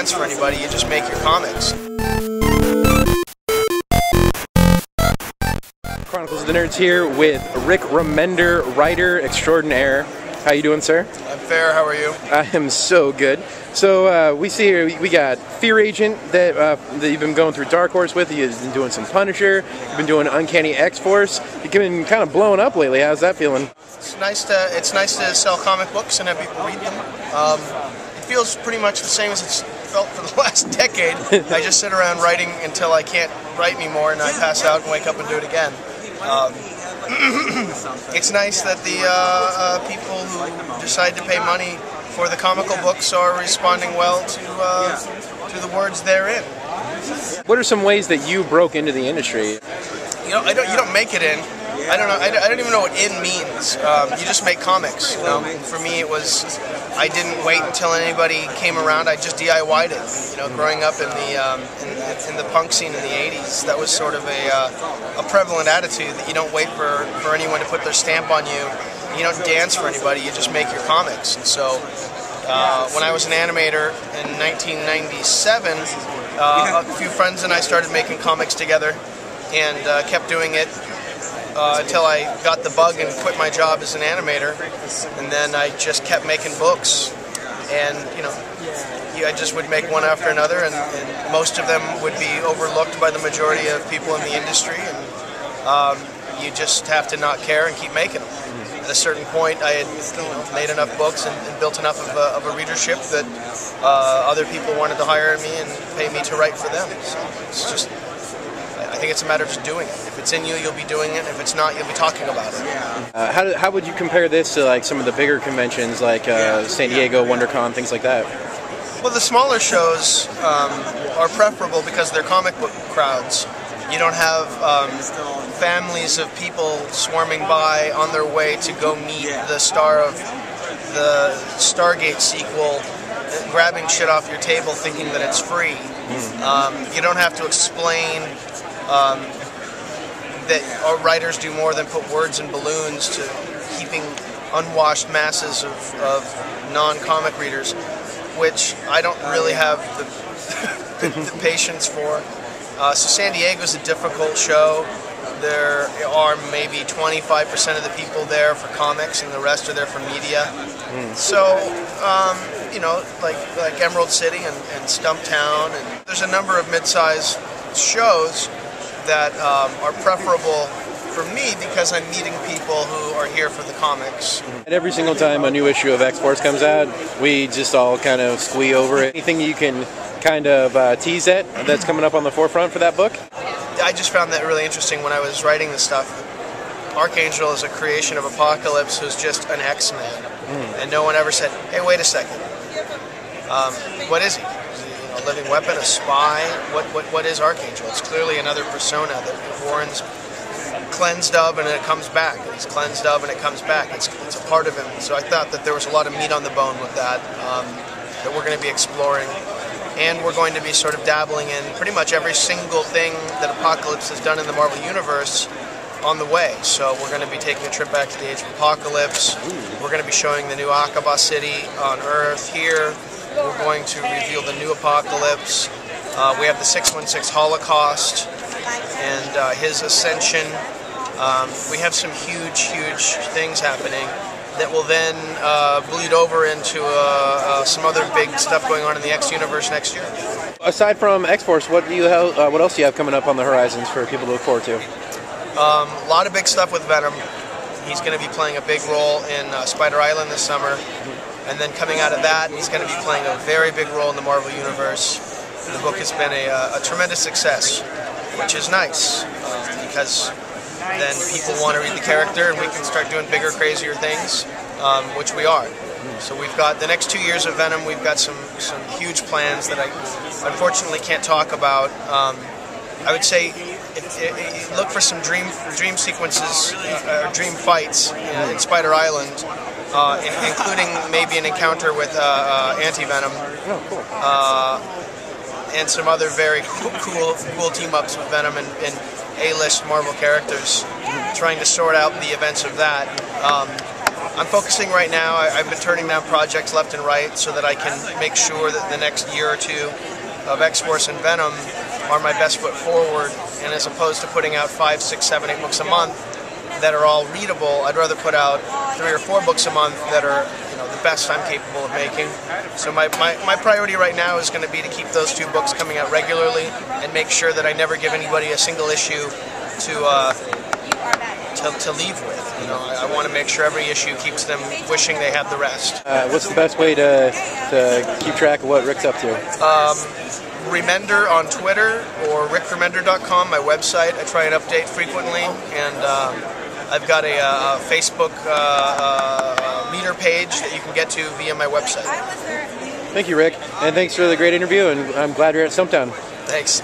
dance for anybody, you just make your comics. Chronicles of the Nerds here with Rick Remender, writer extraordinaire. How you doing, sir? I'm fair, how are you? I am so good. So we see here, we got Fear Agent that you've been going through Dark Horse with. You've been doing some Punisher. You've been doing Uncanny X-Force. You've been kind of blowing up lately. How's that feeling? It's nice to sell comic books and have people read them. It feels pretty much the same as it's felt for the last decade. I just sit around writing until I can't write anymore and I pass out and wake up and do it again. It's nice that the people who decide to pay money for the comical books are responding well to the words therein. What are some ways that you broke into the industry? You know, you don't make it in. I don't know. I don't even know what "in" means. You just make comics. You know, for me, it was. I didn't wait until anybody came around. I just DIY'd it. You know, growing up in the punk scene in the '80s, that was sort of a prevalent attitude that you don't wait for anyone to put their stamp on you. You don't dance for anybody. You just make your comics. And so, when I was an animator in 1997, a few friends and I started making comics together, and kept doing it. Until I got the bug and quit my job as an animator, and then I just kept making books, and you know, I just would make one after another, and most of them would be overlooked by the majority of people in the industry, and you just have to not care and keep making them. At a certain point, I had made enough books and built enough of a readership that other people wanted to hire me and pay me to write for them. So it's just. I think it's a matter of just doing it. If it's in you, you'll be doing it. If it's not, you'll be talking about it. How would you compare this to like some of the bigger conventions like San Diego, WonderCon, things like that? Well, the smaller shows are preferable because they're comic book crowds. You don't have families of people swarming by on their way to go meet the star of the Stargate sequel, grabbing shit off your table thinking that it's free. You don't have to explain that our writers do more than put words in balloons to keeping unwashed masses of non-comic readers, which I don't really have the patience for. So San Diego's a difficult show. There are maybe 25% of the people there for comics and the rest are there for media. So, you know, like Emerald City and Stumptown, and there's a number of mid-sized shows that are preferable for me because I'm meeting people who are here for the comics. And every single time a new issue of X-Force comes out, we just all kind of squee over it. Anything you can kind of tease that's coming up on the forefront for that book? I just found that really interesting when I was writing this stuff. Archangel is a creation of Apocalypse who's just an X-Man. And no one ever said, hey, wait a second. What is he? A living weapon, a spy? What is Archangel? It's clearly another persona that Warren's cleansed of and it comes back. And he's cleansed of and it comes back. It's a part of him. So I thought that there was a lot of meat on the bone with that that we're going to be exploring. And we're going to be sort of dabbling in pretty much every single thing that Apocalypse has done in the Marvel Universe on the way. So we're going to be taking a trip back to the Age of Apocalypse. We're going to be showing the new Aqaba city on Earth here. We're going to reveal the new Apocalypse. We have the 616 Holocaust and his ascension. We have some huge things happening that will then bleed over into some other big stuff going on in the X universe next year. Aside from X-Force, what else do you have coming up on the horizons for people to look forward to? A lot of big stuff with Venom. He's going to be playing a big role in Spider Island this summer. And then coming out of that, he's going to be playing a very big role in the Marvel Universe. The book has been a tremendous success, which is nice, because then people want to read the character and we can start doing bigger, crazier things, which we are. So we've got the next 2 years of Venom. We've got some huge plans that I unfortunately can't talk about. I would say look for some dream sequences, dream fights in Spider Island, including maybe an encounter with Anti-Venom, and some other very cool team-ups with Venom and A-list Marvel characters, trying to sort out the events of that. I'm focusing right now. I've been turning down projects left and right so that I can make sure that the next year or two of X-Force and Venom are my best foot forward. And as opposed to putting out 5, 6, 7, 8 books a month that are all readable, I'd rather put out 3 or 4 books a month that are the best I'm capable of making. So my priority right now is going to be to keep those 2 books coming out regularly and make sure that I never give anybody a single issue to leave with. I want to make sure every issue keeps them wishing they had the rest. What's the best way to keep track of what Rick's up to? Remender on Twitter or rickremender.com, my website. I try and update frequently, and I've got a Facebook reader page that you can get to via my website. Thank you, Rick, and thanks for the great interview, and I'm glad you're at Stumptown. Thanks.